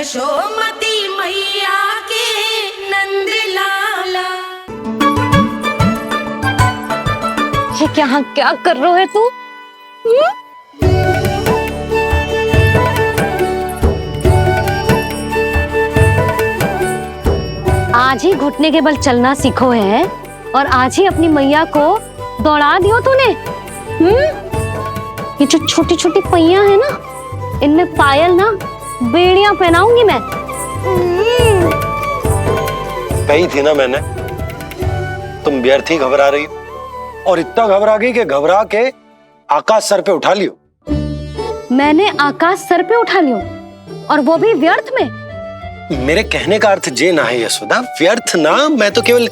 यशोमती मैया के नंद लाला। ये क्या कर रहे है तू? आज ही घुटने के बल चलना सीखो है और आज ही अपनी मैया को दौड़ा दियो तूने। ये जो छोटी छोटी पहियां है ना, इनमें पायल ना बेड़ियां पहनाऊंगी मैं। कही थी ना मैंने, तुम व्यर्थ ही घबरा रही हो और इतना घबरा गई कि घबरा के आकाश सर पे उठा लियो। मैंने आकाश सर पे उठा लियो और वो भी व्यर्थ में। मेरे कहने का अर्थ जे ना है यशोदा, व्यर्थ ना, मैं तो केवल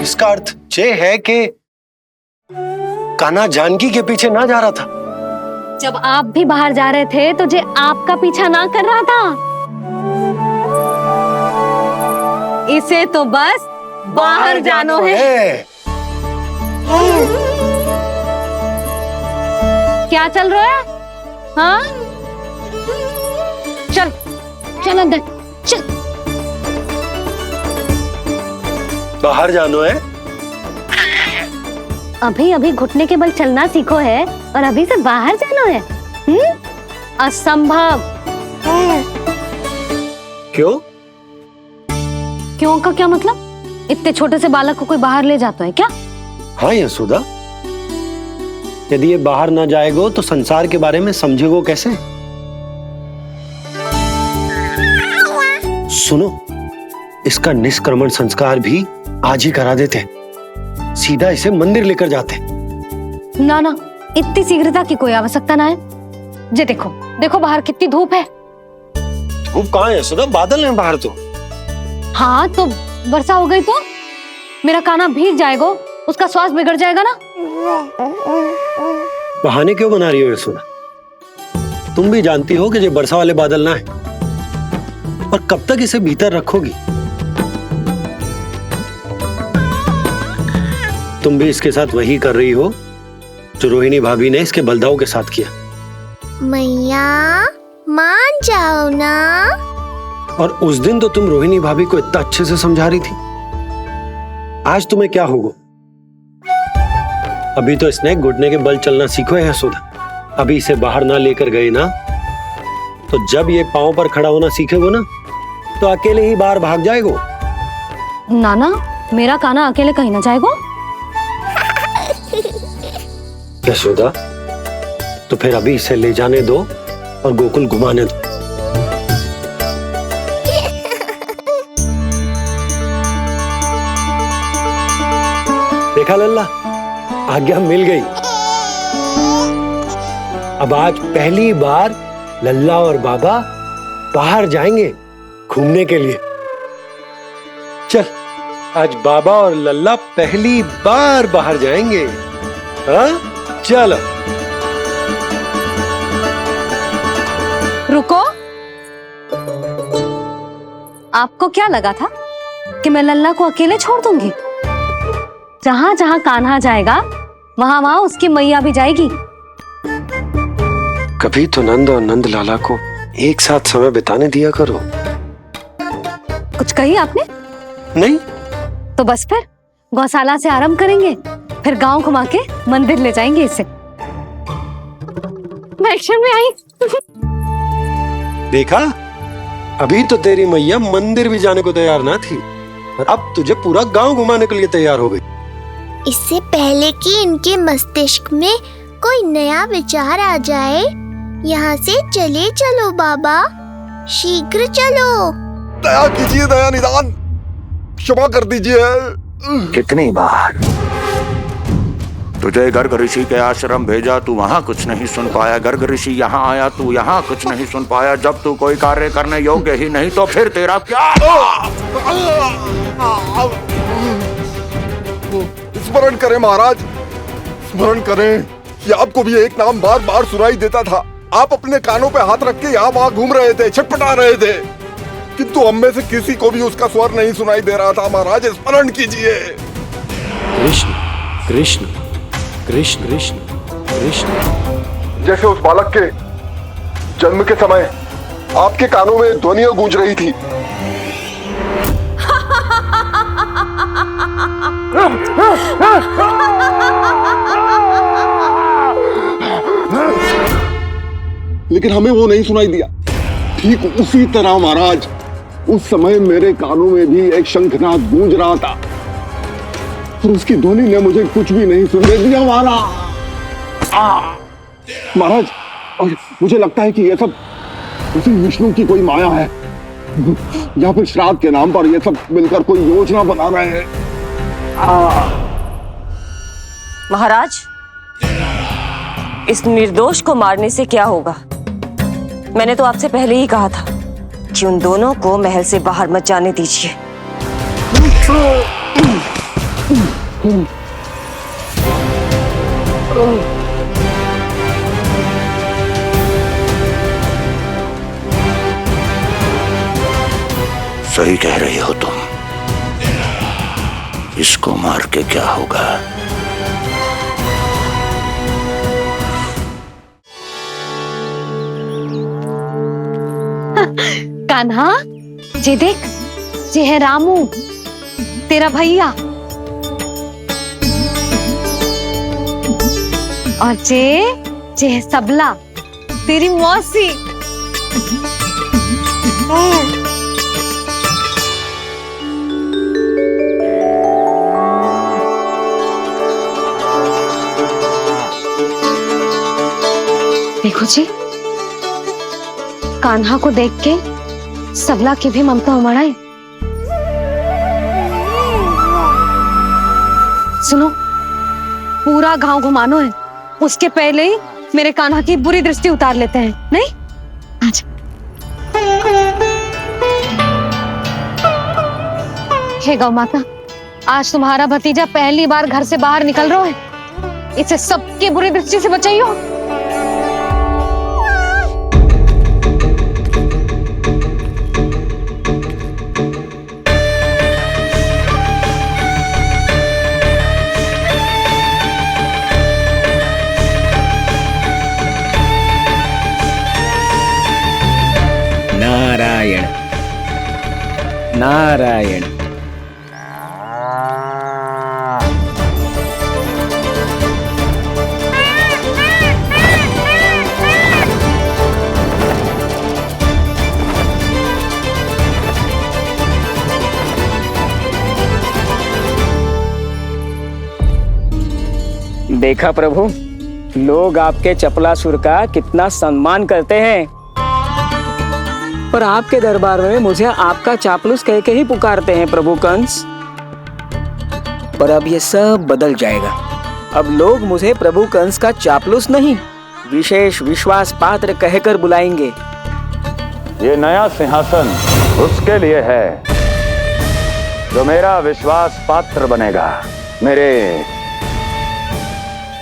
इसका अर्थ ये है कि कान्हा जानकी के पीछे ना जा रहा था। जब आप भी बाहर जा रहे थे तो जे आपका पीछा ना कर रहा था। इसे तो बस बाहर जानो है। क्या चल रहा है? हाँ, चल चल अंदर चल। बाहर जानो है। अभी अभी घुटने के बल चलना सीखो है और अभी से बाहर जाना है? असंभव। क्यों? क्यों का क्या मतलब? इतने छोटे से बालक को कोई बाहर ले जाता है क्या? हाँ यशोदा, यदि ये बाहर ना जाएगो तो संसार के बारे में समझेगो कैसे? सुनो, इसका निष्क्रमण संस्कार भी आज ही करा देते, सीधा इसे मंदिर लेकर जाते। ना ना, इतनी शीघ्रता की कोई आवश्यकता ना है। जे देखो देखो बाहर कितनी धूप है। धूप कहाँ है यशोदा? बादल है बाहर तो। हाँ तो वर्षा हो गई तो मेरा कान्हा भीग जाएगा, उसका स्वास्थ्य बिगड़ जाएगा ना। बहाने क्यों बना रही हो यशोदा? तुम भी जानती हो कि ये वर्षा वाले बादल ना है, और कब तक इसे भीतर रखोगी? तुम भी इसके साथ वही कर रही हो जो रोहिणी भाभी ने इसके बलदाऊ के साथ किया। मैया मान जाओ ना। और उस दिन तो तुम रोहिणी भाभी को इतना अच्छे से समझा रही थी, आज तुम्हें क्या होगा? अभी तो इसने घुटने के बल चलना सीखो है यशोदा। अभी इसे बाहर ना लेकर गए ना, तो जब ये पांव पर खड़ा होना सीखेगो ना, तो अकेले ही बाहर भाग जाएगो। नाना, मेरा कान्हा अकेले कहीं ना जाएगा। यशोदा, तो फिर अभी इसे ले जाने दो और गोकुल घुमाने दो। देखा लल्ला, आज्ञा मिल गई। अब आज पहली बार लल्ला और बाबा बाहर जाएंगे घूमने के लिए। चल, आज बाबा और लल्ला पहली बार बाहर जाएंगे। हाँ, चलो। रुको, आपको क्या लगा था कि मैं लल्ला को अकेले छोड़ दूंगी? जहां जहां कान्हा जाएगा वहां वहां उसकी मैया भी जाएगी। कभी तो नंद और नंद लाला को एक साथ समय बिताने दिया करो। कुछ कही आपने? नहीं। तो बस फिर गौशाला से आरंभ करेंगे, फिर गांव घुमा के मंदिर ले जाएंगे इसे। मैं एक्शन में आई। देखा, अभी तो तेरी मैया मंदिर भी जाने को तैयार ना थी, और अब तुझे पूरा गांव घुमाने के लिए तैयार हो गई। इससे पहले कि इनके मस्तिष्क में कोई नया विचार आ जाए, यहाँ से चले चलो बाबा, शीघ्र चलो। दया कीजिए, दया निदान, क्षमा कर दीजिए। कितनी बार तुझे गर्ग ऋषि के आश्रम भेजा, तू वहाँ कुछ नहीं सुन पाया। गर्ग ऋषि यहाँ आया, तू यहाँ कुछ नहीं सुन पाया। जब तू कोई कार्य करने योग्य ही नहीं तो फिर तेरा क्या? स्मरण करें महाराज, स्मरण करें कि आपको भी एक नाम बार बार सुनाई देता था। आप अपने कानों पे हाथ रख के यहाँ वहाँ घूम रहे थे, छटपटा रहे थे। किंतु हम में से किसी को भी उसका स्वर नहीं सुनाई दे रहा था। महाराज स्मरण कीजिए। कृष्ण कृष्ण कृष्ण कृष्ण कृष्ण। जैसे उस बालक के जन्म के समय आपके कानों में ध्वनियां गूंज रही थी। लेकिन हमें वो नहीं सुनाई दिया। ठीक उसी तरह महाराज उस समय मेरे कानों में भी एक शंखनाद गूंज रहा था और उसकी ध्वनि ने मुझे कुछ भी नहीं सुनने दिया। महाराज और मुझे लगता है कि यह सब उसी विष्णु की कोई माया है या फिर श्राद्ध के नाम पर ये सब मिलकर कोई योजना बना रहे हैं। महाराज, इस निर्दोष को मारने से क्या होगा? मैंने तो आपसे पहले ही कहा था कि उन दोनों को महल से बाहर मत जाने दीजिए। सही कह रही हो तुम। इसको मार के क्या होगा? कान्हा, जे देख, जे है रामू, तेरा भैया। और जे है सबला, तेरी मौसी। देखो जी, कान्हा को देख के सबला की भी ममता उमड़ आई। सुनो, पूरा गांव घुमानो है, उसके पहले ही मेरे कान्हा की बुरी दृष्टि उतार लेते हैं, नहीं? अच्छा। हे गौ माता, आज तुम्हारा भतीजा पहली बार घर से बाहर निकल रहा है, इसे सबकी बुरी दृष्टि से बचाइयो। नारायण नारायण। देखा प्रभु, लोग आपके चपलासुर का कितना सम्मान करते हैं, पर आपके दरबार में मुझे आपका चापलूस कह के ही पुकारते हैं प्रभु कंस। पर अब ये सब बदल जाएगा। अब लोग मुझे प्रभु कंस का चापलूस नहीं, विशेष विश्वास पात्र कहकर बुलाएंगे। ये नया सिंहासन उसके लिए है जो मेरा विश्वास पात्र बनेगा, मेरे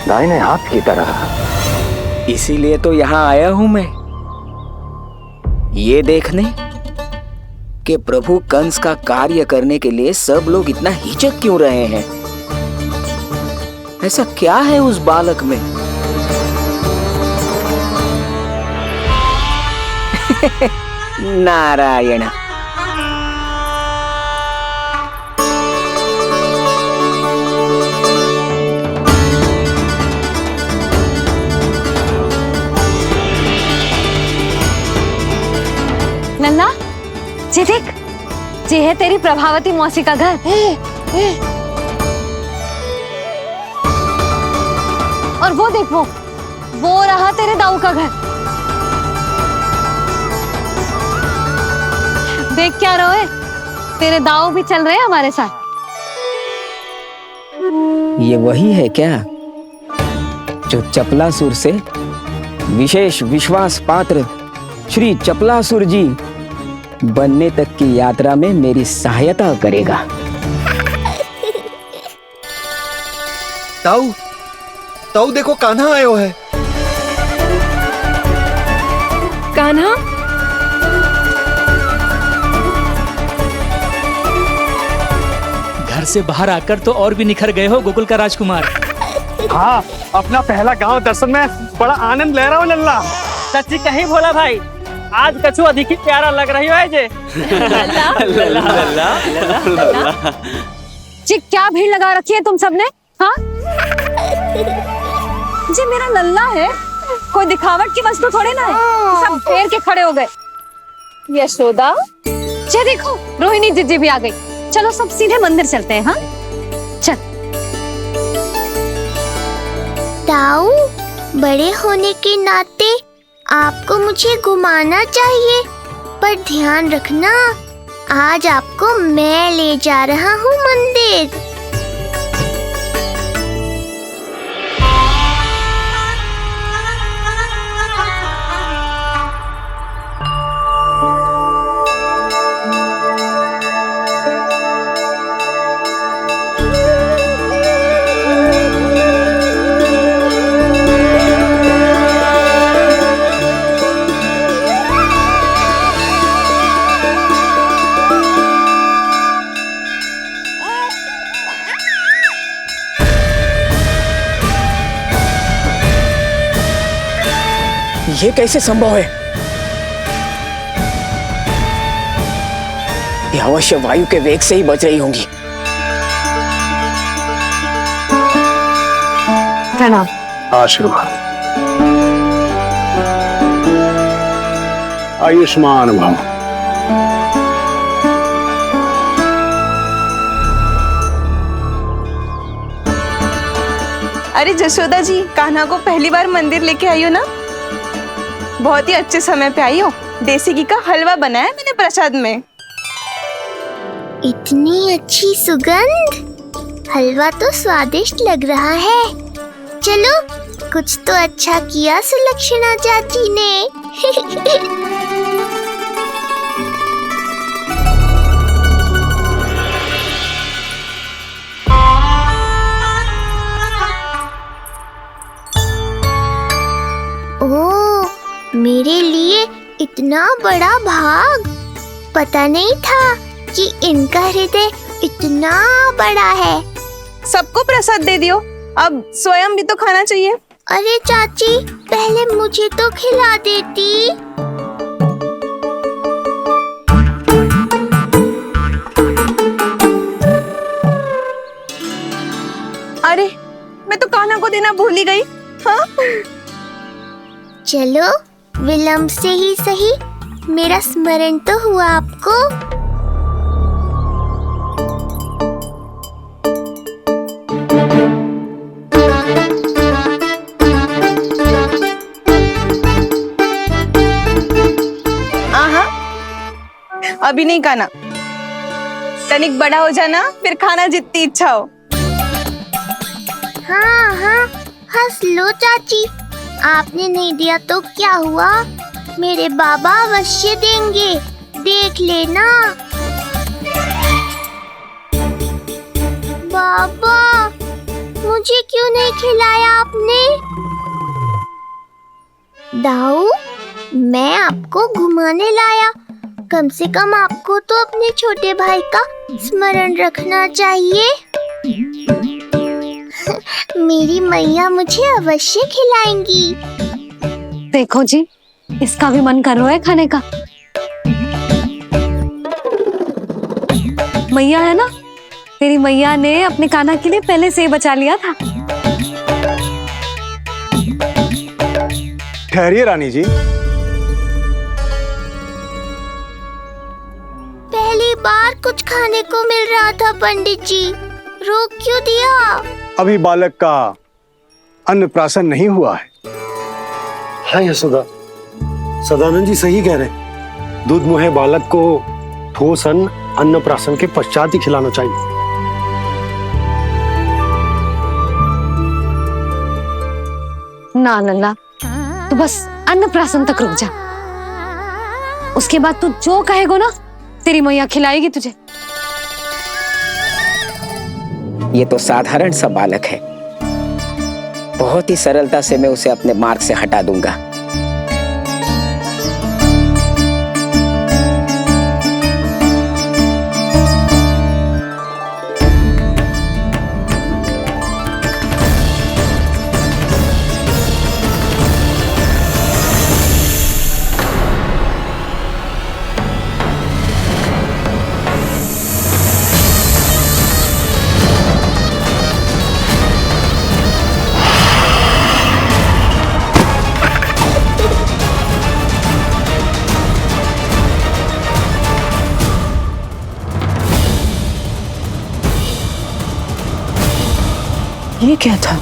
दाहिने हाथ की तरह। इसीलिए तो यहाँ आया हूं मैं, ये देखने कि प्रभु कंस का कार्य करने के लिए सब लोग इतना हिचक क्यों रहे हैं। ऐसा क्या है उस बालक में? नारायण। नन्ना, जे देख, जे है तेरी प्रभावती मौसी का घर। और वो देख, वो रहा तेरे दाऊ का घर। देख क्या रहे, तेरे दाऊ भी चल रहे हैं हमारे साथ। ये वही है क्या जो चपलासुर से विशेष विश्वास पात्र श्री चपलासुर जी बनने तक की यात्रा में मेरी सहायता करेगा? ताऊ, ताऊ देखो, कान्हा आयो है। कान्हा, से बाहर आकर तो और भी निखर गए हो गोकुल का राजकुमार। हाँ, अपना पहला गांव दर्शन में बड़ा आनंद ले रहा हूँ लल्ला। सच्ची कहीं भोला भाई, आज कछु अधिक ही प्यारा लग रही है जे। जी क्या भीड़ लगा रखी है तुम सबने? हाँ जी मेरा लल्ला है, कोई दिखावट की वस्तु थोड़ी ना है। सब फेर के खड़े हो गए। यशोदा जी देखो, रोहिणी जीजी भी आ गई। चलो सब सीधे मंदिर चलते हैं। हाँ चल। ताऊ, बड़े होने के नाते आपको मुझे घुमाना चाहिए, पर ध्यान रखना आज आपको मैं ले जा रहा हूँ मंदिर। ये कैसे संभव है? ये अवश्य वायु के वेग से ही बच रही होंगी। प्रणाम। आशीर्वाद। आयुष्मान भव। अरे जशोदा जी, कान्हा को पहली बार मंदिर लेके आई हो ना? बहुत ही अच्छे समय पे आई हो। देसी घी का हलवा बनाया है मैंने प्रसाद में। इतनी अच्छी सुगंध, हलवा तो स्वादिष्ट लग रहा है। चलो, कुछ तो अच्छा किया सुलक्षणा चाची ने। ओह, मेरे लिए इतना बड़ा भाग। पता नहीं था कि इनका हृदय इतना बड़ा है। सबको प्रसाद दे दियो, अब स्वयं भी तो खाना चाहिए। अरे चाची, पहले मुझे तो खिला देती। अरे मैं तो कान्हा को देना भूल ही गई। हाँ? चलो, विलंब से ही सही, मेरा स्मरण तो हुआ आपको। आहा, अभी नहीं खाना, तनिक बड़ा हो जाना, फिर खाना जितनी इच्छा हो। हाँ हाँ, हंस लो चाची, आपने नहीं दिया तो क्या हुआ, मेरे बाबा अवश्य देंगे, देख लेना। बाबा, मुझे क्यों नहीं खिलाया आपने? दाऊ, मैं आपको घुमाने लाया, कम से कम आपको तो अपने छोटे भाई का स्मरण रखना चाहिए। मेरी मैया मुझे अवश्य खिलाएंगी। देखो जी, इसका भी मन कर रहा है खाने का। मैया है ना, तेरी मैया ने अपने कान्हा के लिए पहले से ही बचा लिया था। ठहरिए रानी जी। पहली बार कुछ खाने को मिल रहा था पंडित जी, रोक क्यों दिया? अभी बालक का अन्नप्राशन नहीं हुआ है। हाँ यशोदा, सदानंद जी सही कह रहे। दूध मुहे बालक को ठोस अन्नप्राशन के पश्चात ही खिलाना चाहिए। ना लल्ला, तू बस अन्नप्राशन तक रुक जा, उसके बाद तू जो कहेगो ना, तेरी मैया खिलाएगी तुझे। ये तो साधारण सा बालक है, बहुत ही सरलता से मैं उसे अपने मार्ग से हटा दूंगा। ये क्या था?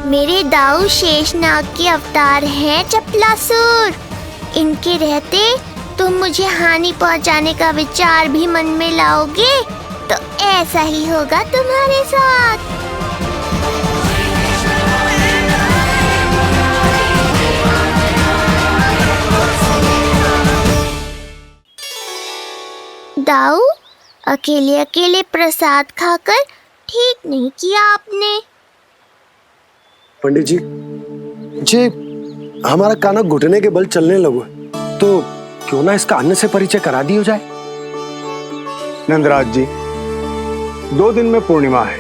मेरे दाऊ शेषनाग के अवतार हैं चपलासुर। इनके रहते तुम मुझे हानि पहुंचाने का विचार भी मन में लाओगे तो ऐसा ही होगा तुम्हारे साथ। दाऊ, अकेले अकेले प्रसाद खाकर ठीक नहीं किया आपने। पंडित जी, जे हमारा काना घुटने के बल चलने लगो तो क्यों ना इसका अन्न से परिचय करा दिया जाए। नंदराज जी, 2 दिन में पूर्णिमा है,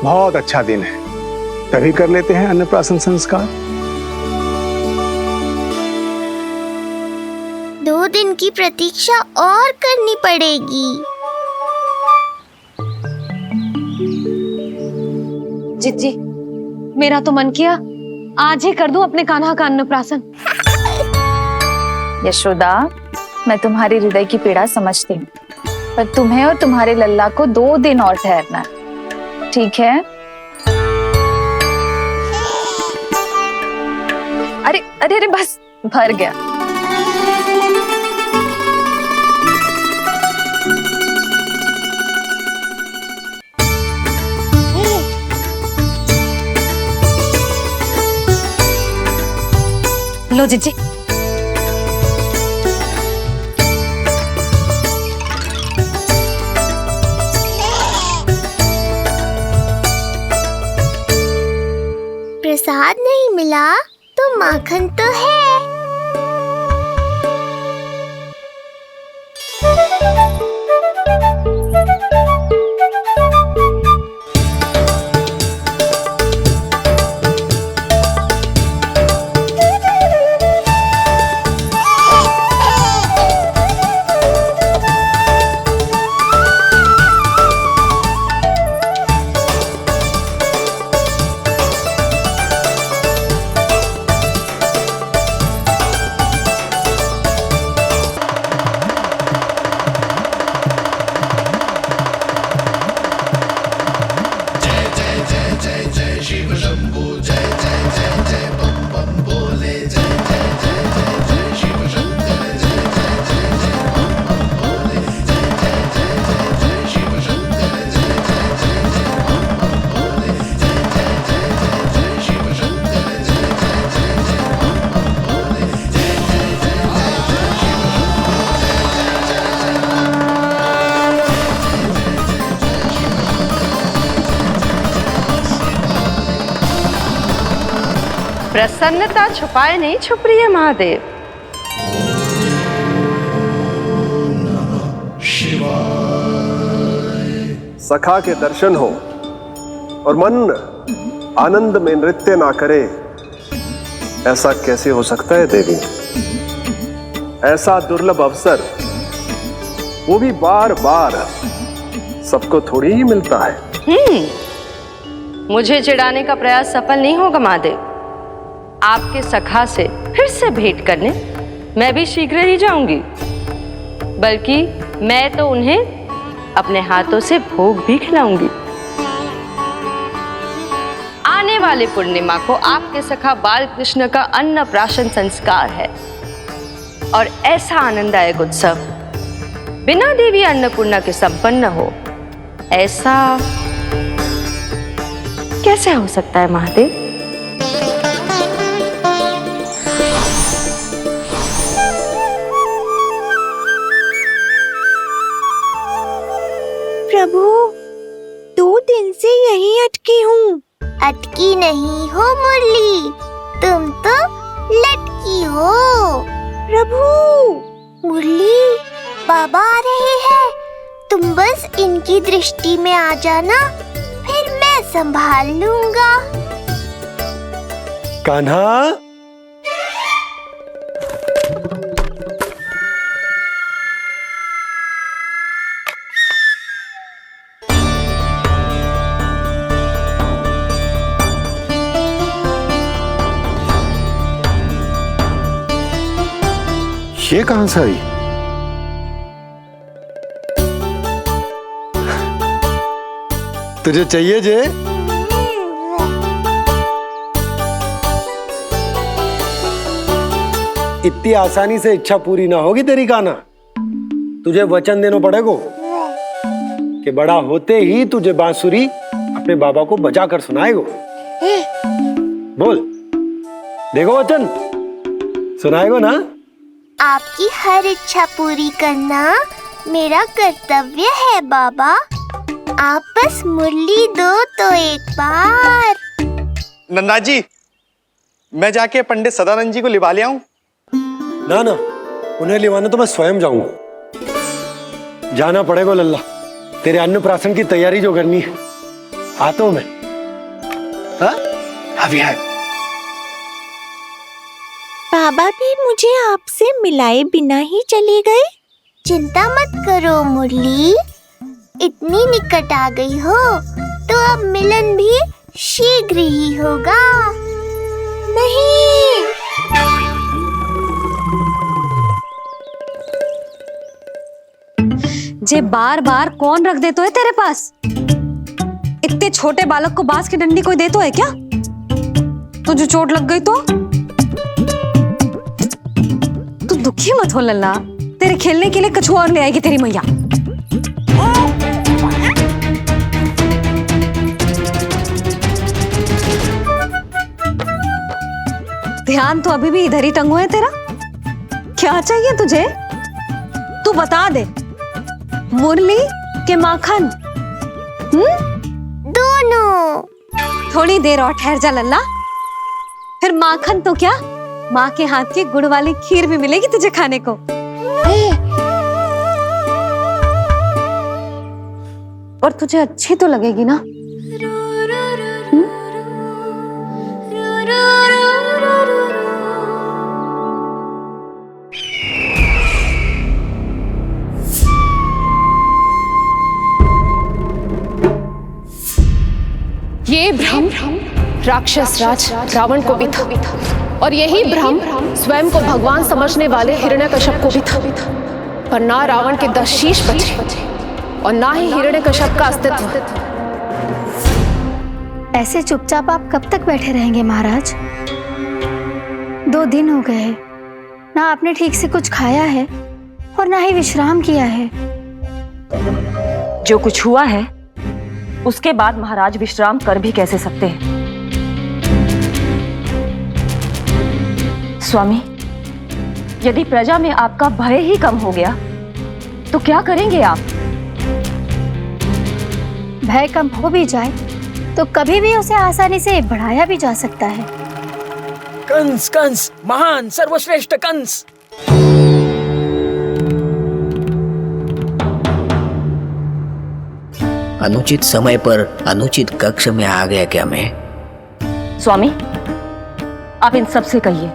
बहुत अच्छा दिन है, तभी कर लेते हैं अन्नप्राशन संस्कार। 2 दिन की प्रतीक्षा और करनी पड़ेगी। जिज्जी, मेरा तो मन किया आज ही कर दूं अपने कान्हा का अन्नप्राशन। यशोदा, मैं तुम्हारी हृदय की पीड़ा समझती हूँ, पर तुम्हें और तुम्हारे लल्ला को 2 दिन और ठहरना है, ठीक है? अरे अरे अरे, बस भर गया। लो जिज्जी। प्रसाद नहीं मिला तो माखन तो है। प्रसन्नता छुपाए नहीं छुप रही है महादेव। सखा के दर्शन हो और मन आनंद में नृत्य ना करे, ऐसा कैसे हो सकता है देवी? ऐसा दुर्लभ अवसर, वो भी बार बार, सबको थोड़ी ही मिलता है। मुझे चिढ़ाने का प्रयास सफल नहीं होगा महादेव। आपके सखा से फिर से भेंट करने मैं भी शीघ्र ही जाऊंगी, बल्कि मैं तो उन्हें अपने हाथों से भोग भी खिलाऊंगी। आने वाले पूर्णिमा को आपके सखा बाल कृष्ण का अन्नप्राशन संस्कार है और ऐसा आनंददायक उत्सव बिना देवी अन्नपूर्णा के संपन्न हो, ऐसा कैसे हो सकता है महादेव? प्रभु, 2 दिन से यहीं अटकी हूँ। अटकी नहीं हो मुरली, तुम तो लटकी हो। प्रभु, मुरली, बाबा आ रहे हैं, तुम बस इनकी दृष्टि में आ जाना, फिर मैं संभाल लूंगा। कान्हा, ये कहां से आई? तुझे चाहिए जे? इतनी आसानी से इच्छा पूरी ना होगी तेरी कान्हा। तुझे वचन देना पड़ेगा कि बड़ा होते ही तुझे बांसुरी अपने बाबा को बजा कर सुनाएगा। बोल, देखो वचन सुनाएगा ना? आपकी हर इच्छा पूरी करना मेरा कर्तव्य है बाबा। आप बस मुरली दो तो एक बार। नंदा जी, मैं जाके पंडित सदानंद जी को लिवा ले आऊं? ना ना, उन्हें लिवाना तो मैं स्वयं जाऊंगा। जाना पड़ेगा लल्ला, तेरे अन्नप्राशन की तैयारी जो करनी है। आता हूं मैं। हाँ? अभी आए। बाबा भी मुझे आपसे मिलाए बिना ही चले गए। चिंता मत करो मुरली, इतनी निकट आ गई हो तो अब मिलन भी शीघ्र ही होगा। नहीं, जे बार बार कौन रख दे तो है तेरे पास? इतने छोटे बालक को बांस की डंडी कोई दे तो है क्या? तुझे चोट लग गई तो? तू दुखी मत हो लल्ला, तेरे खेलने के लिए कछुआ और ले आएगी तेरी मैया। ध्यान तो अभी भी इधर ही टंगो है तेरा। क्या चाहिए तुझे? तू बता दे, मुरली के माखन? दोनों। थोड़ी देर और ठहर जा लल्ला, फिर माखन तो क्या, माँ के हाथ की गुड़ वाली खीर भी मिलेगी तुझे खाने को। और तुझे अच्छी तो लगेगी ना? ये भ्रम राक्षस राज रावण को भी था, और यही भ्रम स्वयं को भगवान समझने वाले हिरण्यकश्यप को भी था। पर ना रावण के 10 शीश बचे और ना ही हिरण्यकश्यप का अस्तित्व। ऐसे चुपचाप आप कब तक बैठे रहेंगे महाराज? 2 दिन हो गए हैं, ना आपने ठीक से कुछ खाया है और ना ही विश्राम किया है। जो कुछ हुआ है उसके बाद महाराज विश्राम कर भी कैसे सकते हैं? स्वामी, यदि प्रजा में आपका भय ही कम हो गया तो क्या करेंगे आप? भय कम हो भी जाए तो कभी भी उसे आसानी से बढ़ाया भी जा सकता है। कंस, कंस, महान सर्वश्रेष्ठ कंस। अनुचित समय पर अनुचित कक्ष में आ गया क्या मैं? स्वामी, आप इन सब से कहिए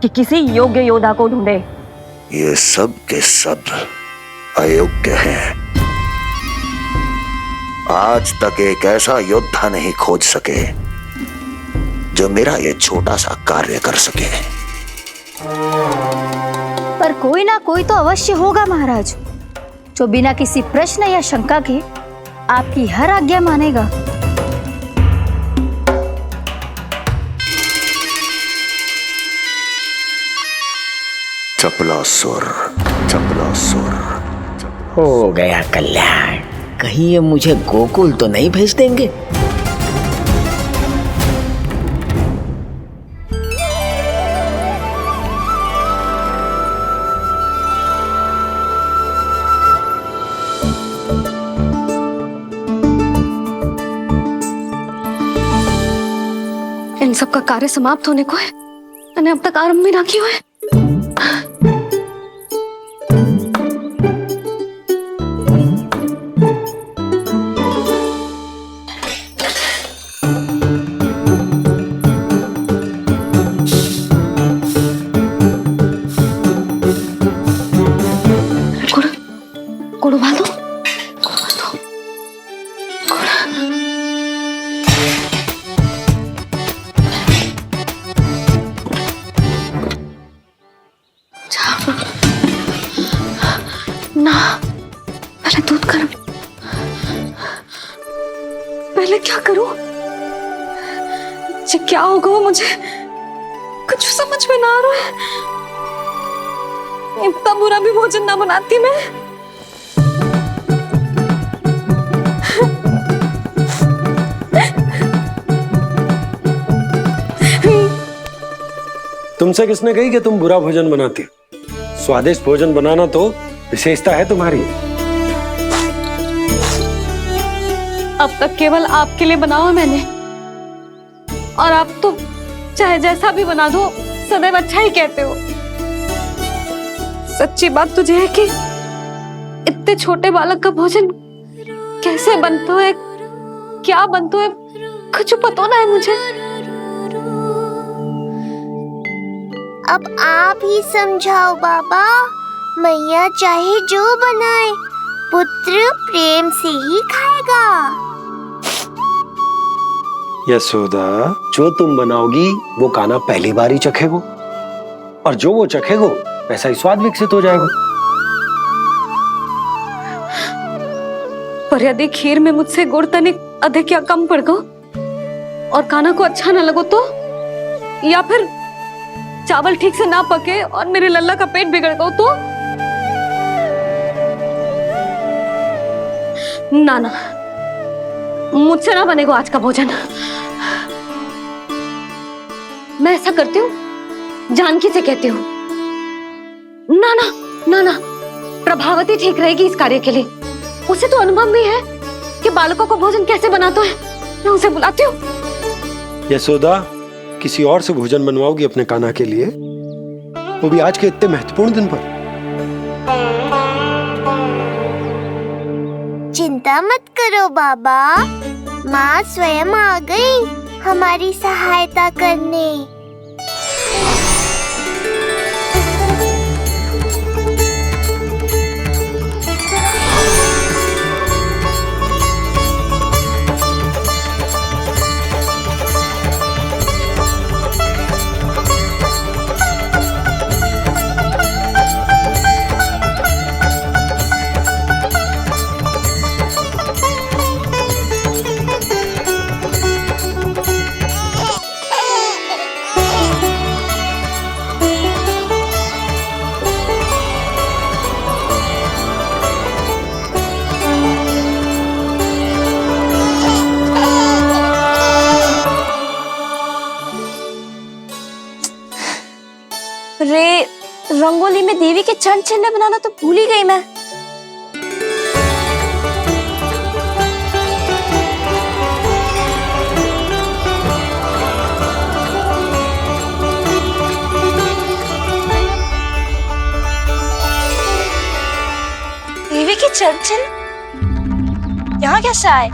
कि किसी योग्य योद्धा को ढूंढे। ये सब के सब अयोग्य हैं। आज तक एक ऐसा योद्धा नहीं खोज सके जो मेरा ये छोटा सा कार्य कर सके। पर कोई ना कोई तो अवश्य होगा महाराज, जो बिना किसी प्रश्न या शंका के आपकी हर आज्ञा मानेगा। चपलासुर, चपलासुर। हो गया कल्याण। कहीं ये मुझे गोकुल तो नहीं भेज देंगे? इन सब का कार्य समाप्त होने को है, मैंने अब तक आरंभ भी ना किया है। गुड़ उबाल दो। ना, पहले दूध गर्म। पहले क्या करूं? क्या होगा वो मुझे कुछ समझ में ना आ रहा है। इतना बुरा भी भोजन ना बनाती मैं। तुमसे किसने कही कि तुम बुरा भोजन बनाती हो? स्वादिष्ट भोजन बनाना तो विशेषता है तुम्हारी। अब तक केवल आपके लिए बनाओ मैंने, और आप तो चाहे जैसा भी बना दो सदैव अच्छा ही कहते हो। सच्ची बात तुझे है कि इतने छोटे बालक का भोजन कैसे बनता है, क्या बनता है, कुछ पता ना है मुझे। अब आप ही समझाओ बाबा। मैया चाहे जो बनाए, पुत्र प्रेम से ही खाएगा। यशोदा, जो तुम बनाओगी वो कान्हा पहली बार ही चखेगो, और जो वो चखेगो वैसा ही स्वाद विकसित हो जाएगा। पर यदि खीर में मुझसे गुड़ तनिक अधिक या कम पड़ गो और कान्हा को अच्छा न लगो तो, या फिर चावल ठीक से ना पके और मेरे लल्ला का पेट बिगड़ गो तो? ना ना, मुझसे ना बनेगा आज का भोजन। मैं ऐसा करती हूँ, जानकी से कहती हूँ। ना ना ना ना, प्रभावती ठीक रहेगी इस कार्य के लिए। उसे तो अनुभव भी है कि बालकों को भोजन कैसे बनाता है। मैं उसे बुलाती हूँ। यशोदा, किसी और से भोजन बनवाओगी अपने कान्हा के लिए, वो भी आज के इतने महत्वपूर्ण दिन पर? चिंता मत करो बाबा, माँ स्वयं आ गई हमारी सहायता करने। रे, रंगोली में देवी के चरण चिन्ह बनाना तो भूल ही गई मैं। देवी के चरण चिन्ह यहाँ कैसे आए?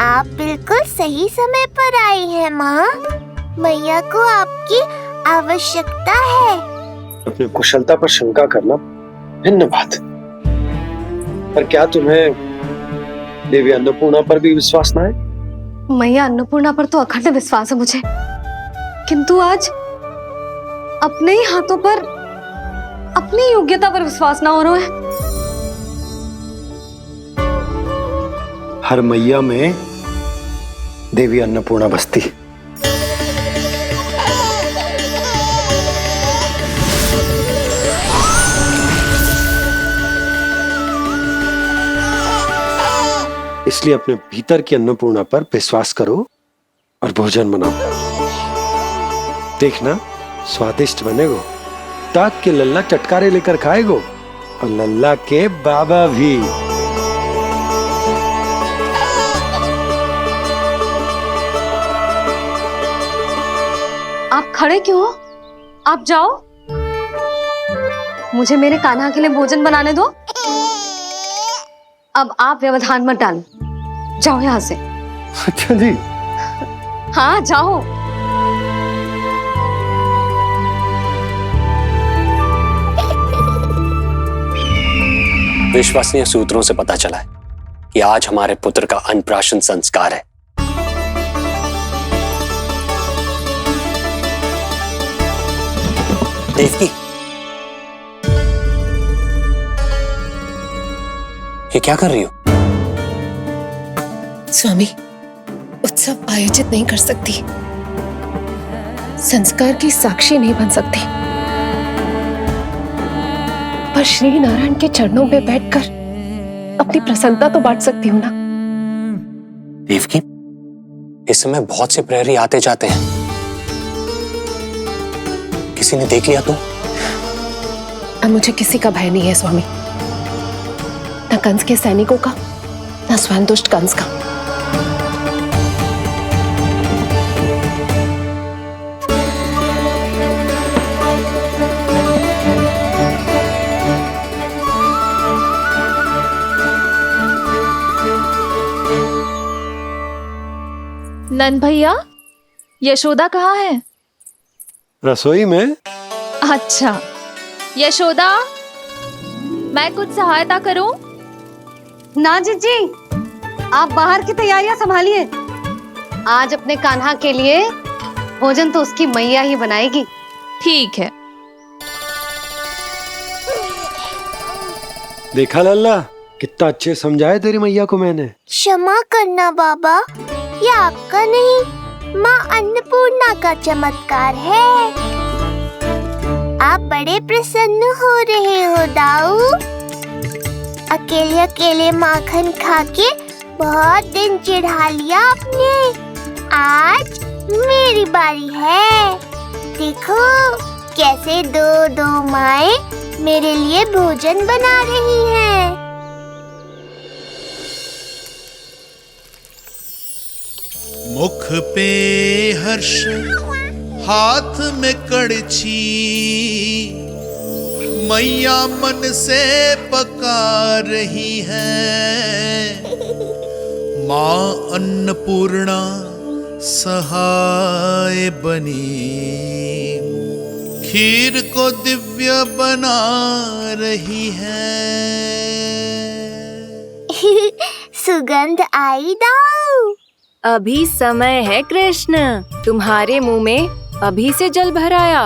आप बिल्कुल सही समय पर आई हैं माँ। मैया को आपकी आवश्यकता है। अपनी कुशलता पर शंका करना भिन्न बात है, पर क्या तुम्हें देवी अन्नपूर्णा पर भी विश्वास ना है? मैया अन्नपूर्णा पर तो अखंड विश्वास है मुझे, किंतु आज अपने ही हाथों पर अपनी योग्यता पर विश्वास ना हो रहा है। हर मैया में देवी अन्नपूर्णा बसती है। इसलिए अपने भीतर की अन्नपूर्णा पर विश्वास करो और भोजन बनाओ। देखना स्वादिष्ट बनेगो, ताक के लल्ला चटकारे लेकर खाएगो, और लल्ला के बाबा भी। आप खड़े क्यों हो? आप जाओ, मुझे मेरे कान्हा के लिए भोजन बनाने दो। अब आप व्यवधान मत डालो, जाओ यहाँ से। अच्छा जी। हाँ जाओ। विश्वसनीय सूत्रों से पता चला है कि आज हमारे पुत्र का अन्नप्राशन संस्कार है। देवकी, ये क्या कर रही हो? स्वामी, उत्सव आयोजित नहीं कर सकती, संस्कार की साक्षी नहीं बन सकती। श्री नारायण के चरणों में बैठकर अपनी प्रसन्नता तो बांट सकती हूँ ना। देवकी, इस समय बहुत से प्रहरी आते जाते हैं, किसी ने देख लिया तो? अब मुझे किसी का भय नहीं है स्वामी, न कंस के सैनिकों का, न स्वयं दुष्ट कंस का। नंद भैया, यशोदा कहाँ है? रसोई में। अच्छा, यशोदा, मैं कुछ सहायता करूं? ना जीजी, आप बाहर की तैयारियां संभालिए। आज अपने कान्हा के लिए भोजन तो उसकी मैया ही बनाएगी। ठीक है। देखा लल्ला, कितना अच्छे समझाया तेरी मैया को मैंने। क्षमा करना बाबा, ये आपका नहीं, माँ अन्नपूर्णा का चमत्कार है। आप बड़े प्रसन्न हो रहे हो दाऊ। अकेले अकेले माखन खा के बहुत दिन चिढ़ा लिया आपने। आज मेरी बारी है। देखो कैसे दो दो माएं मेरे लिए भोजन बना रही हैं। मुख पे हर्ष, हाथ में कड़छी, मैया मन से पका रही है। माँ अन्नपूर्णा सहाय बनी, खीर को दिव्य बना रही है। सुगंध आई दाऊ। अभी समय है कृष्ण, तुम्हारे मुंह में अभी से जल भराया।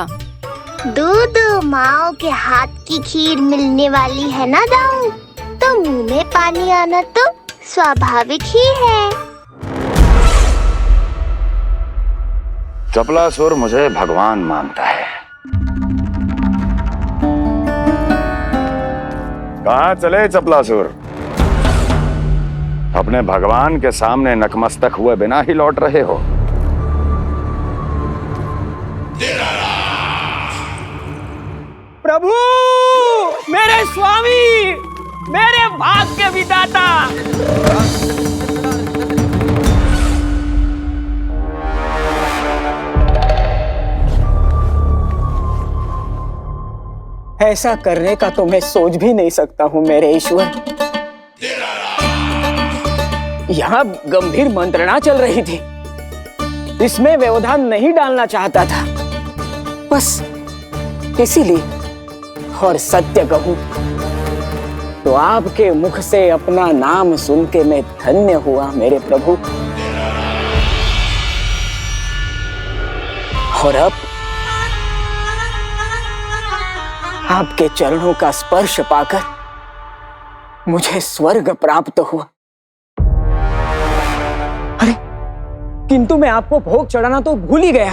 दो माओ के हाथ की खीर मिलने वाली है ना दाऊ, तो मुंह में पानी आना तो स्वाभाविक ही है। चपलासुर मुझे भगवान मानता है। कहाँ चले चपलासुर? अपने भगवान के सामने नतमस्तक हुए बिना ही लौट रहे हो। प्रभु, मेरे स्वामी, मेरे भाग्य विधाता। ऐसा करने का तो मैं सोच भी नहीं सकता हूँ मेरे ईश्वर। यहाँ गंभीर मंत्रणा चल रही थी, इसमें व्यवधान नहीं डालना चाहता था, बस इसीलिए। और सत्य कहूं तो आपके मुख से अपना नाम सुन के मैं धन्य हुआ मेरे प्रभु। और अब आपके चरणों का स्पर्श पाकर मुझे स्वर्ग प्राप्त हुआ। अरे किंतु मैं आपको भोग चढ़ाना तो भूल ही गया।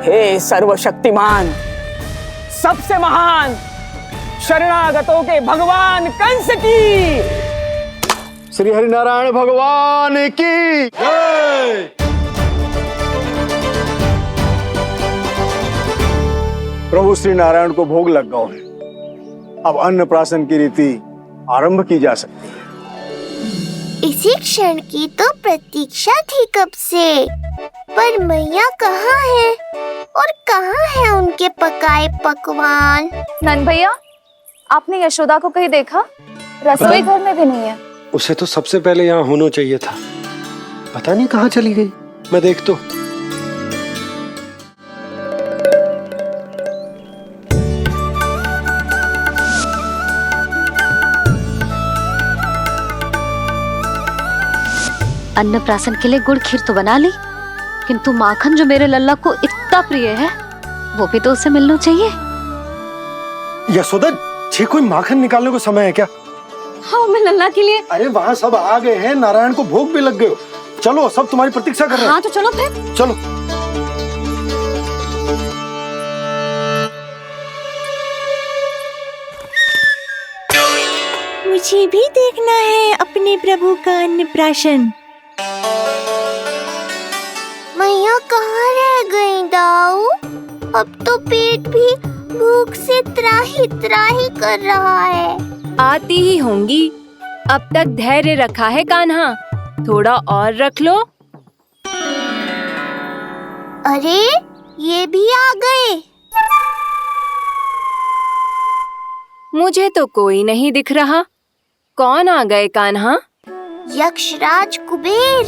हे सर्वशक्तिमान, सबसे महान, शरणागतों के भगवान कंस की, श्री हरिनारायण भगवान की जय। प्रभु श्री नारायण को भोग लग गया है, अब अन्नप्राशन की रीति आरंभ की जा सकती है। इसी क्षण की तो प्रतीक्षा थी कब से, पर मैया कहाँ है और कहाँ है उनके पकाए पकवान? नंद भैया, आपने यशोदा को कहीं देखा? रसोई घर में भी नहीं है। उसे तो सबसे पहले यहाँ होना चाहिए था, पता नहीं कहाँ चली गई। मैं देख तो। अन्नप्राशन के लिए गुड़ खीर तो बना ली, किंतु माखन जो मेरे लल्ला को इतना प्रिय है वो भी तो उसे मिलना चाहिए। यशोदा जी, कोई माखन निकालने को समय है क्या? हाँ, मैं लल्ला के लिए। अरे वहाँ सब आ गए हैं, नारायण को भोग भी लग गए हो। चलो, सब तुम्हारी प्रतीक्षा कर रहे हैं। हाँ तो चलो फिर। चलो। मुझे भी देखना है अपने प्रभु का अन्नप्राशन। मैया कहाँ रह गई दाऊ? अब तो पेट भी भूख से त्राही त्राही कर रहा है। आती ही होंगी। अब तक धैर्य रखा है कान्हा, थोड़ा और रख लो। अरे ये भी आ गए। मुझे तो कोई नहीं दिख रहा। कौन आ गए कान्हा? यक्षराज कुबेर।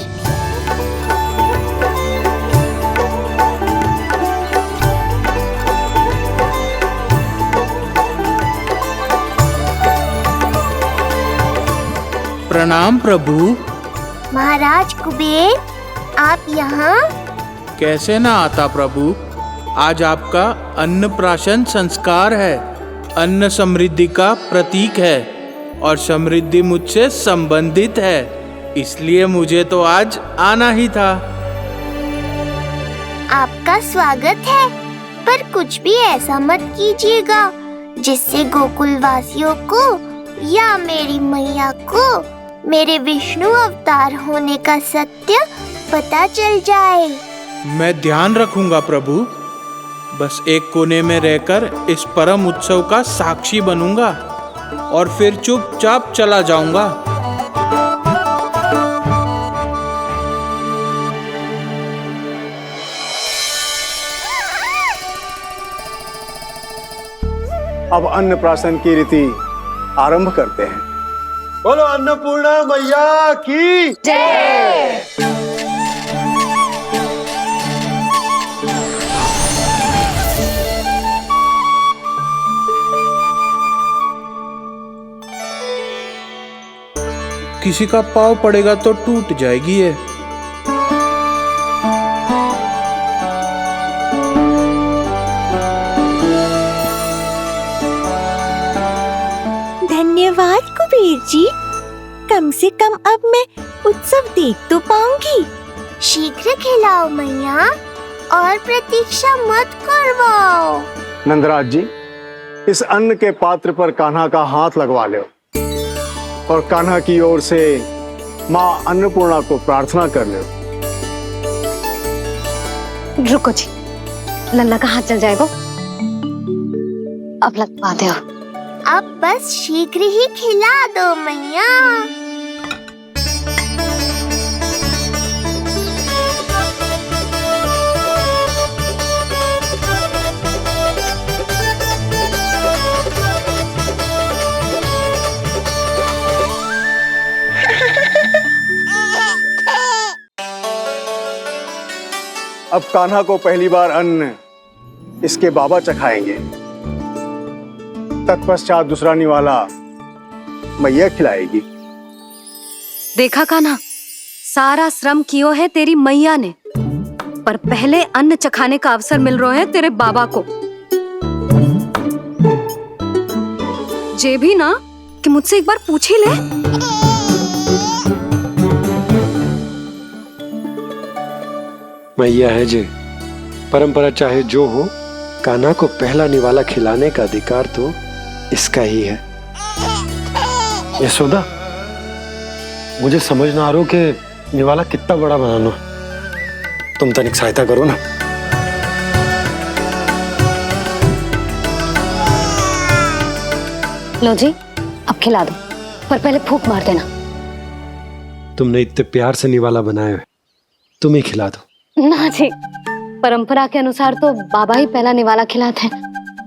प्रणाम प्रभु। महाराज कुबेर, आप यहाँ? कैसे ना आता प्रभु। आज आपका अन्नप्राशन संस्कार है। अन्न समृद्धि का प्रतीक है और समृद्धि मुझसे संबंधित है, इसलिए मुझे तो आज आना ही था। आपका स्वागत है, पर कुछ भी ऐसा मत कीजिएगा जिससे गोकुल वासियों को या मेरी मैया को मेरे विष्णु अवतार होने का सत्य पता चल जाए। मैं ध्यान रखूंगा प्रभु। बस एक कोने में रहकर इस परम उत्सव का साक्षी बनूंगा और फिर चुपचाप चला जाऊंगा। अब अन्नप्राशन की रीति आरंभ करते हैं। बोलो अन्नपूर्णा मैया की जय। किसी का पाँव पड़ेगा तो टूट जाएगी ये। धन्यवाद कुबेर जी, कम से कम अब मैं उत्सव देख तो पाऊंगी। शीघ्र खिलाओ मैया और प्रतीक्षा मत करवाओ। नंदराज जी, इस अन्न के पात्र पर कान्हा का हाथ लगवा लो और कान्हा की ओर से माँ अन्नपूर्णा को प्रार्थना कर लो। रुको जी, लल्ला का हाथ चल जाएगा। अब लगवा दो। अब बस शीघ्र ही खिला दो मैया। अब कान्हा को पहली बार अन्न इसके बाबा चखाएंगे। तत्पश्चात दूसरा निवाला मैया खिलाएगी। देखा कान्हा, सारा श्रम कियो है तेरी मैया ने, पर पहले अन्न चखाने का अवसर मिल रहा है तेरे बाबा को। जे भी ना कि मुझसे एक बार पूछ ही ले। मैया है जे, परंपरा चाहे जो हो, कान्हा को पहला निवाला खिलाने का अधिकार तो इसका ही है। यशोदा, मुझे समझ ना आ रहा कि निवाला कितना बड़ा बनाना। तुम तनिक सहायता करो ना। लो जी, अब खिला दो, पर पहले फूंक मार देना। तुमने इतने प्यार से निवाला बनाया है, तुम ही खिला दो। ना जी, परंपरा के अनुसार तो बाबा ही पहला निवाला खिलाते हैं।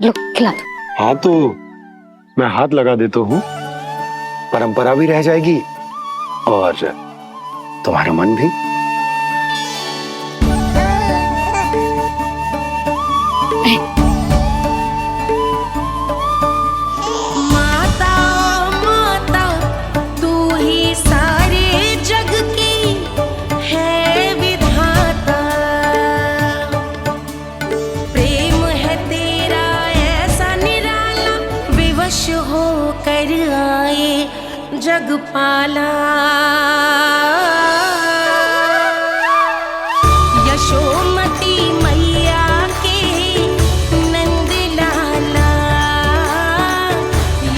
लो खिला दो। हाँ तो मैं हाथ लगा देता हूँ, परंपरा भी रह जाएगी और तुम्हारा मन भी। माता माता तू ही सारे जग की है विधाता, प्रेम है तेरा ऐसा निराला, विवश हो कर आए जग पाला। यशोमती मैया के नंद लाला,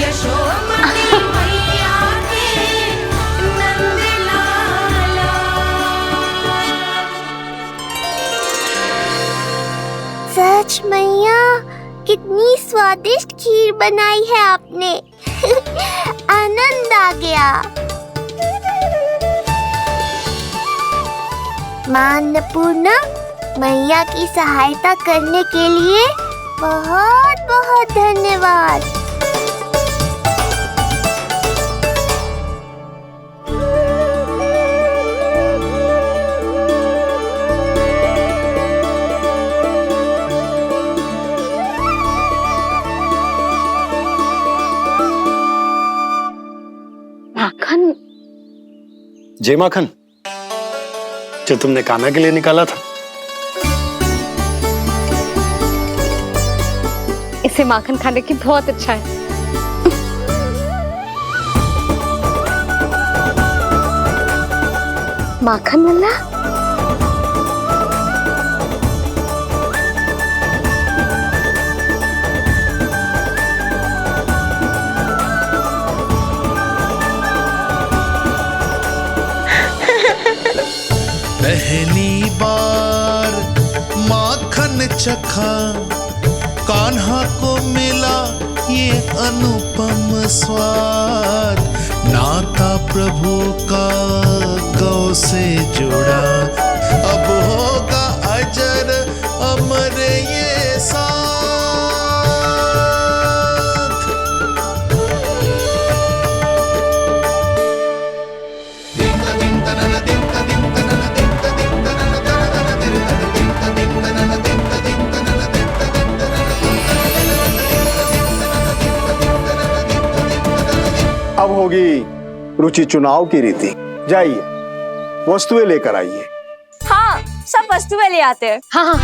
यशोमती मैया स्वादिष्ट खीर बनाई है आपने। आनंद आ गया। माँ अन्नपूर्णा, मैया की सहायता करने के लिए बहुत बहुत धन्यवाद। माखन। जय माखन, जो तुमने कान्हा के लिए निकाला था। इसे माखन खाने की बहुत अच्छा है। माखन लल्ला, पहली बार माखन चखा, कान्हा को मिला ये अनुपम स्वाद। नाता प्रभु का गौ से जुड़ा, अब होगा अजर अमर ये साथ। अब होगी रुचि चुनाव की रीति। जाइए, वस्तुएं लेकर आइए। हाँ, सब वस्तुएं ले आते हैं। हाँ हाँ।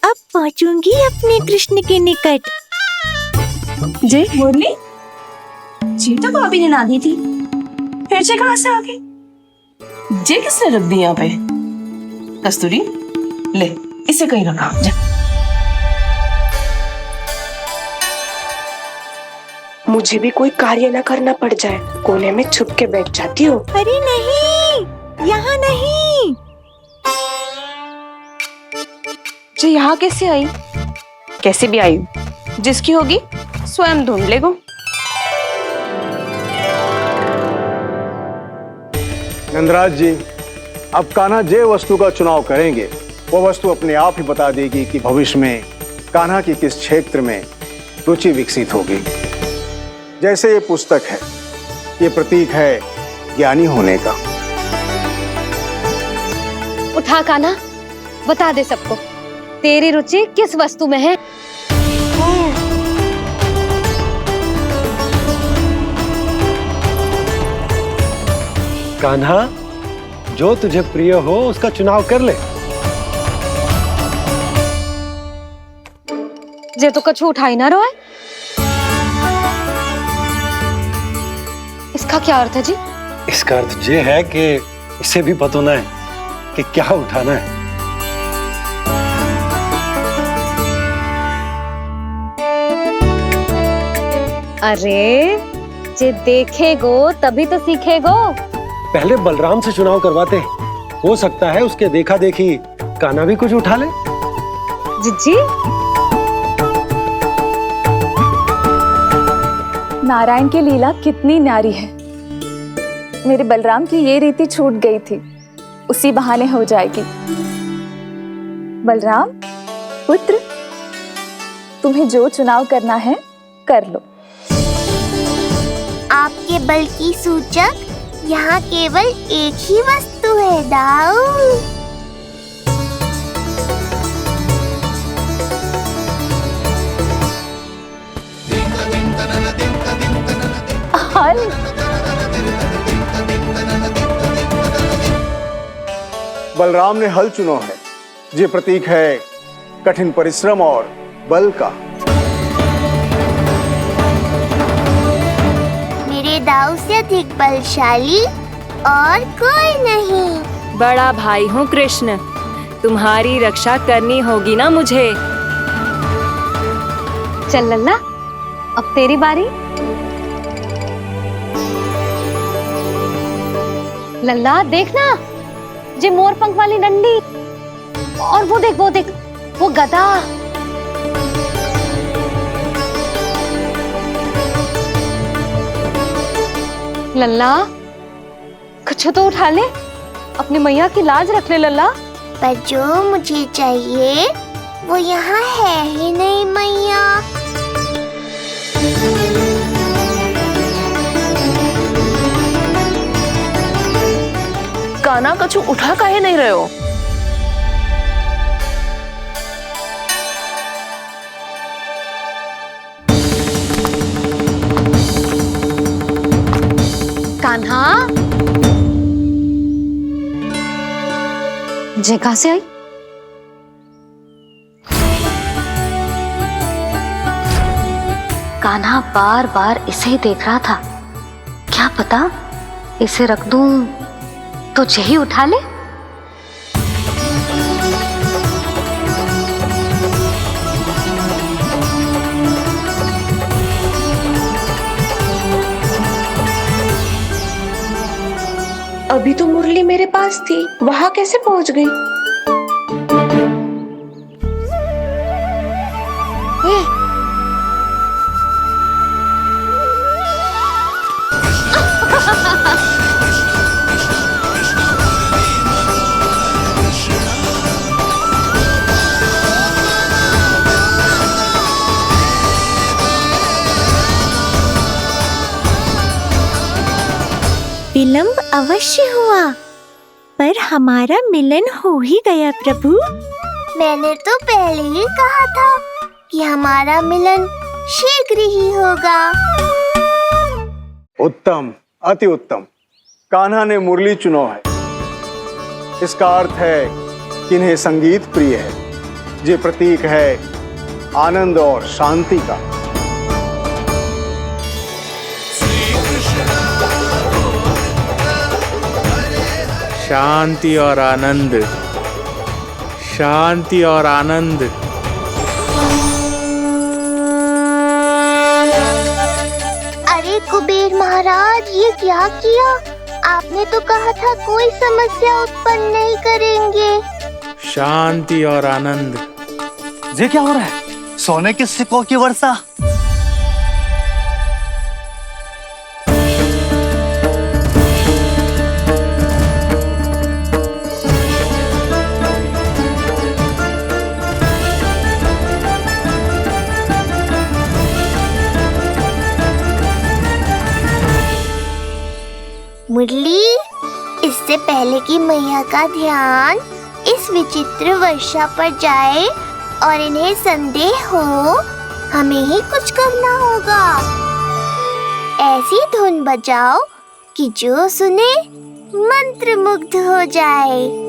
अब पहुंचूंगी अपने कृष्ण के निकट। जी मुरली, जी तो भाभी ने ना दी थी, फिर से कहाँ से आ गई? जे किसने रख दी यहाँ पे? कस्तूरी, ले इसे कहीं रखा जा। मुझे भी कोई कार्य न करना पड़ जाए, कोने में छुप के बैठ जाती हूँ। अरे नहीं, यहाँ नहीं। जी यहाँ कैसे आई? कैसे भी आई, जिसकी होगी स्वयं ढूंढ लेगो। नंदराज जी, अब कान्हा जे वस्तु का चुनाव करेंगे, वो वस्तु अपने आप ही बता देगी कि भविष्य में कान्हा की किस क्षेत्र में रुचि विकसित होगी। जैसे ये पुस्तक है, ये प्रतीक है ज्ञानी होने का। उठा कान्हा, बता दे सबको तेरी रुचि किस वस्तु में है। कान्हा, जो तुझे प्रिय हो उसका चुनाव कर ले। जे तो कछु उठाई ना रोए। इसका क्या अर्थ है जी? इसका अर्थ ये है कि इसे भी पता ना है कि क्या उठाना है। अरे, जे देखेगो तभी तो सीखेगो। पहले बलराम से चुनाव करवाते हैं, हो सकता है उसके देखा देखी कान्हा भी कुछ उठा ले। जिज्जी, नारायण की लीला कितनी न्यारी है। मेरे बलराम की ये रीति छूट गई थी, उसी बहाने हो जाएगी। बलराम पुत्र, तुम्हें जो चुनाव करना है कर लो। आपके बल की सूचक यहाँ केवल एक ही वस्तु है, दाऊ। हल। बलराम ने हल चुना है, ये प्रतीक है कठिन परिश्रम और बल का। मेरे दाऊ से अधिक बलशाली और कोई नहीं। बड़ा भाई हूँ कृष्ण, तुम्हारी रक्षा करनी होगी ना मुझे। चल लल्ला, अब तेरी बारी। लल्ला देखना, जे मोर पंख वाली डंडी, और वो देख वो गधा। लल्ला कुछ तो उठा ले, अपनी मैया की लाज रख ले लल्ला। पर जो मुझे चाहिए वो यहाँ है ही नहीं मैया। कान्हा कछु उठा काहे नहीं रहे हो? कान्हा जे कहां से आई? कान्हा बार बार इसे ही देख रहा था। क्या पता इसे रख दूं तो यही उठा ले। अभी तो मुरली मेरे पास थी, वहां कैसे पहुंच गई? विलंब अवश्य हुआ, पर हमारा मिलन हो ही गया प्रभु। मैंने तो पहले ही कहा था कि हमारा मिलन शीघ्र ही होगा। उत्तम, अति उत्तम। कान्हा ने मुरली चुना है, इसका अर्थ है कि इन्हें संगीत प्रिय है। ये प्रतीक है आनंद और शांति का। शांति और आनंद, शांति और आनंद। अरे कुबेर महाराज, ये क्या किया? आपने तो कहा था कोई समस्या उत्पन्न नहीं करेंगे। शांति और आनंद। ये क्या हो रहा है? सोने के सिक्कों की वर्षा। मुरली, इससे पहले कि मैया का ध्यान इस विचित्र वर्षा पर जाए और इन्हें संदेह हो, हमें ही कुछ करना होगा। ऐसी धुन बजाओ कि जो सुने मंत्रमुग्ध हो जाए।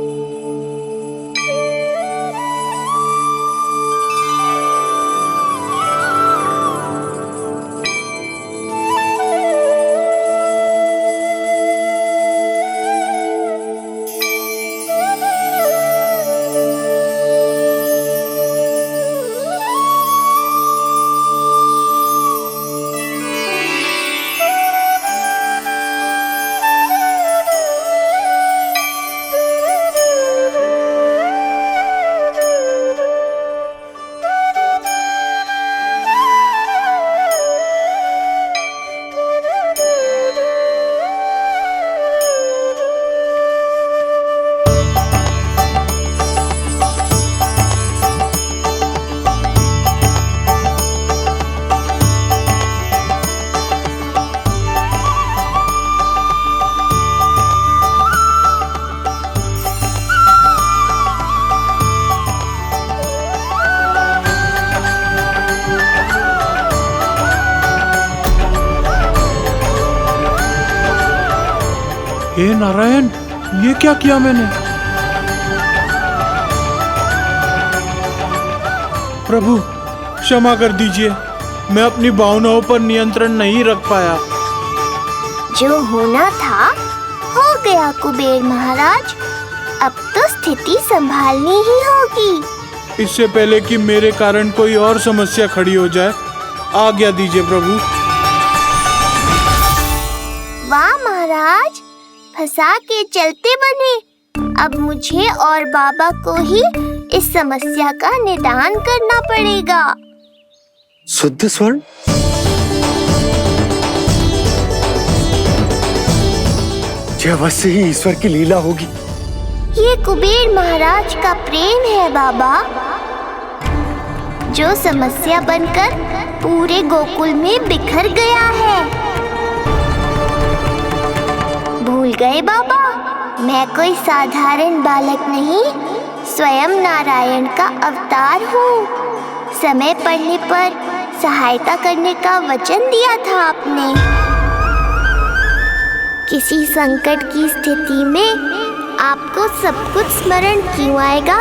हे नारायण, ये क्या किया मैंने? प्रभु क्षमा कर दीजिए, मैं अपनी भावनाओं पर नियंत्रण नहीं रख पाया। जो होना था हो गया कुबेर महाराज, अब तो स्थिति संभालनी ही होगी। इससे पहले कि मेरे कारण कोई और समस्या खड़ी हो जाए, आज्ञा दीजिए प्रभु। वाह महाराज, फंसा के चलते बने। अब मुझे और बाबा को ही इस समस्या का निदान करना पड़ेगा। शुद्ध स्वर्ण? यह अवश्य ही ईश्वर की लीला होगी। ये कुबेर महाराज का प्रेम है बाबा, जो समस्या बनकर पूरे गोकुल में बिखर गया है। भूल गए बाबा, मैं कोई साधारण बालक नहीं, स्वयं नारायण का अवतार हूँ। समय पड़ने पर सहायता करने का वचन दिया था आपने। किसी संकट की स्थिति में आपको सब कुछ स्मरण क्यों आएगा?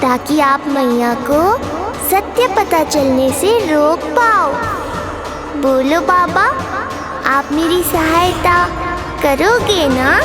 ताकि आप मैया को सत्य पता चलने से रोक पाओ। बोलो बाबा, आप मेरी सहायता करोगे ना?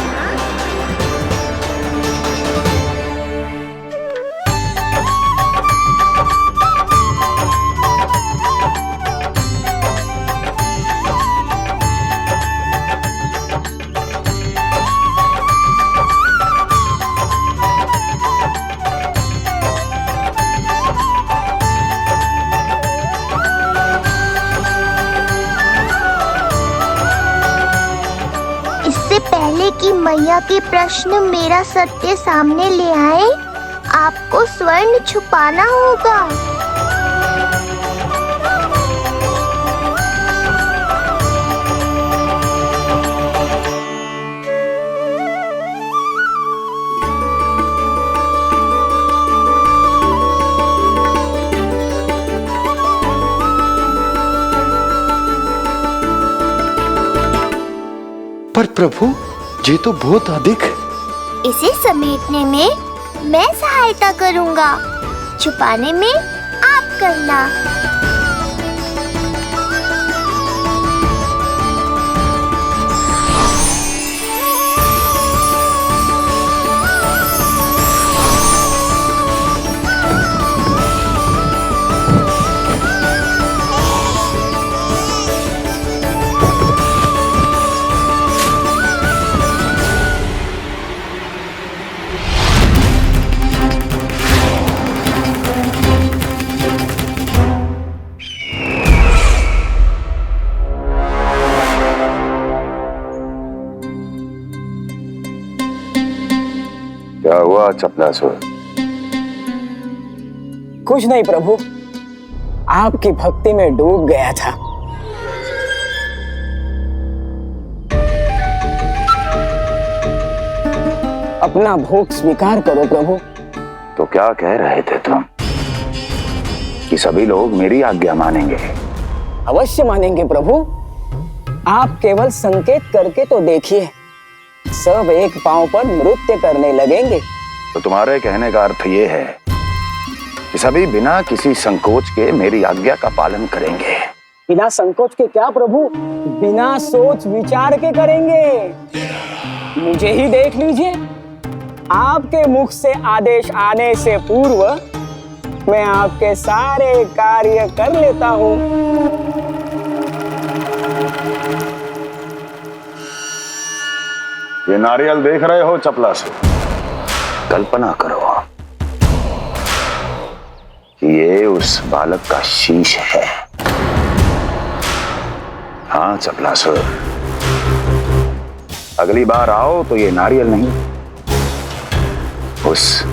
इससे पहले कि मैया के प्रश्न मेरा सत्य सामने ले आए, आपको स्वर्ण छुपाना होगा। पर प्रभु, ये तो बहुत अधिक। इसे समेटने में मैं सहायता करूंगा, छुपाने में आप करना। क्या हुआ चपलासुर? कुछ नहीं प्रभु, आपकी भक्ति में डूब गया था। अपना भोग स्वीकार करो प्रभु। तो क्या कह रहे थे तुम कि सभी लोग मेरी आज्ञा मानेंगे? अवश्य मानेंगे प्रभु। आप केवल संकेत करके तो देखिए, सब एक पांव पर नृत्य करने लगेंगे। तो तुम्हारे कहने का अर्थ ये है कि सभी बिना किसी संकोच के मेरी आज्ञा का पालन करेंगे? बिना संकोच के क्या प्रभु, बिना सोच विचार के करेंगे। मुझे ही देख लीजिए, आपके मुख से आदेश आने से पूर्व मैं आपके सारे कार्य कर लेता हूँ। ये नारियल देख रहे हो चपलासुर? कल्पना करो कि ये उस बालक का शीश है। हाँ चपलासुर, अगली बार आओ तो ये नारियल नहीं, उस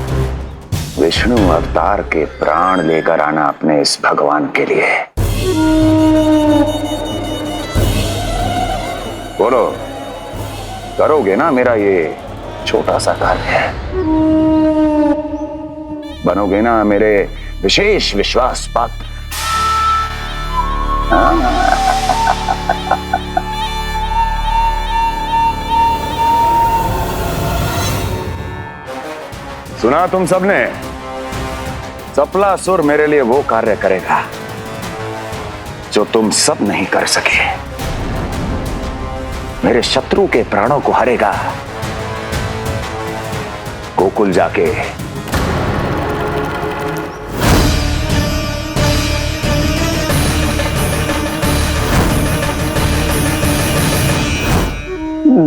विष्णु अवतार के प्राण लेकर आना अपने इस भगवान के लिए। बोलो, करोगे ना मेरा ये छोटा सा कार्य? बनोगे ना मेरे विशेष विश्वास पात्र? सुना तुम सबने? चपलासुर मेरे लिए वो कार्य करेगा जो तुम सब नहीं कर सके। मेरे शत्रु के प्राणों को हरेगा। गोकुल जाके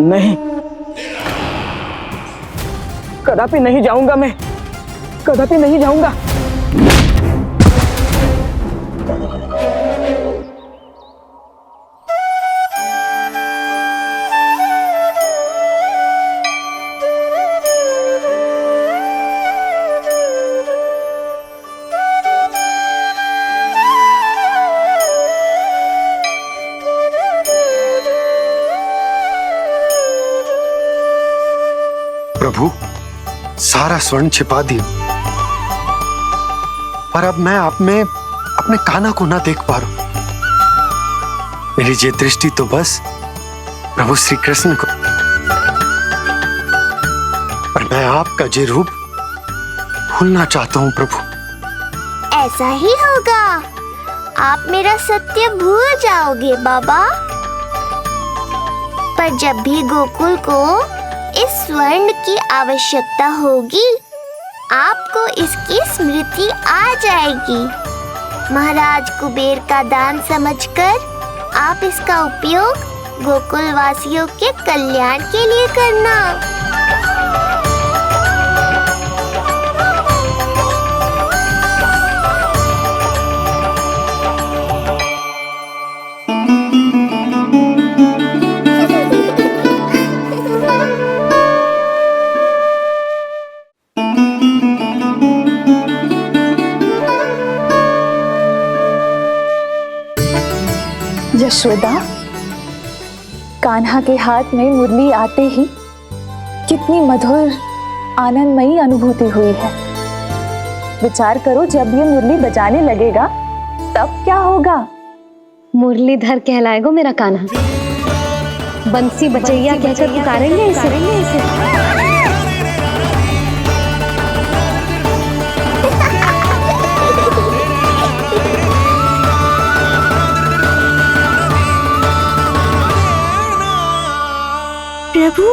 नहीं, कदापि नहीं जाऊंगा, मैं कदापि नहीं जाऊंगा। प्रभु, सारा स्वर्ण छिपा दिया, पर अब मैं आप में अपने कान्हा को ना देख पा रहा हूं। मेरी ये दृष्टि तो बस प्रभु श्री कृष्ण को, पर मैं आपका ये रूप भूलना चाहता हूं प्रभु। ऐसा ही होगा, आप मेरा सत्य भूल जाओगे बाबा। पर जब भी गोकुल को इस स्वर्ण की आवश्यकता होगी, आपको इसकी स्मृति आ जाएगी। महाराज कुबेर का दान समझकर आप इसका उपयोग गोकुल वासियों के कल्याण के लिए करना। यशोदा, कान्हा के हाथ में मुरली आते ही कितनी मधुर आनंदमयी अनुभूति हुई है। विचार करो, जब ये मुरली बजाने लगेगा तब क्या होगा। मुरलीधर कहलाएगा मेरा कान्हा, बंसी बजैया कहकर पुकारेंगे इसे। प्रभु,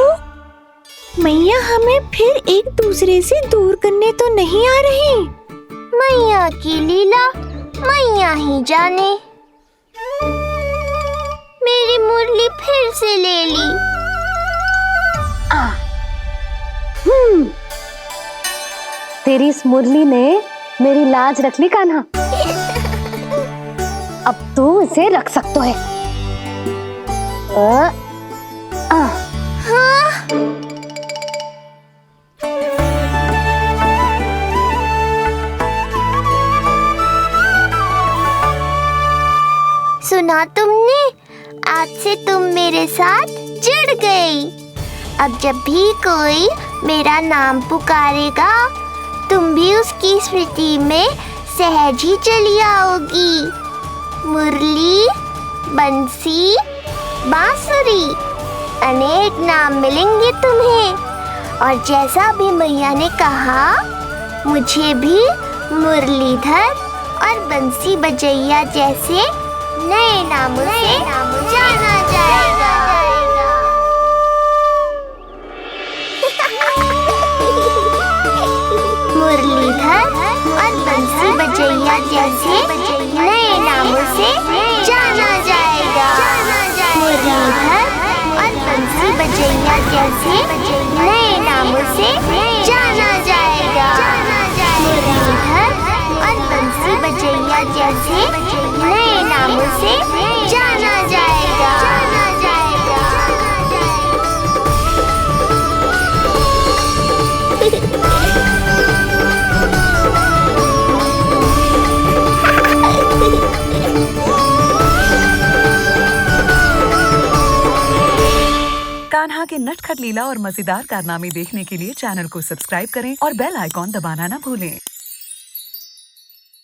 मैया हमें फिर एक दूसरे से दूर करने तो नहीं आ रही। मैया की लीला मैया ही जाने। मेरी मुरली फिर से ले ली। तेरी इस मुरली ने मेरी लाज रख ली कान्हा। अब तू इसे रख सकता है। सुना तुमने, आज से तुम मेरे साथ जुड़ गई। अब जब भी कोई मेरा नाम पुकारेगा, तुम भी उसकी स्मृति में सहज ही चली आओगी। मुरली, बंसी, बांसुरी, अनेक नाम मिलेंगे तुम्हें। और जैसा भी मैया ने कहा, मुझे भी मुरलीधर और बंसी बजैया जैसे नए नामों से जाना जाएगा। मुरलीधर और बंसी बजैया जैसे नए नामों से जाना जाएगा। मुरलीधर और बंसी बजैया जैसे नए नामों से जाना जाएगा। मुरलीधर और बंसी बजैया जैसे नए नामों से जाना जाएगा। कान्हा के नटखट लीला और मजेदार कारनामे देखने के लिए चैनल को सब्सक्राइब करें और बेल आइकॉन दबाना ना भूलें।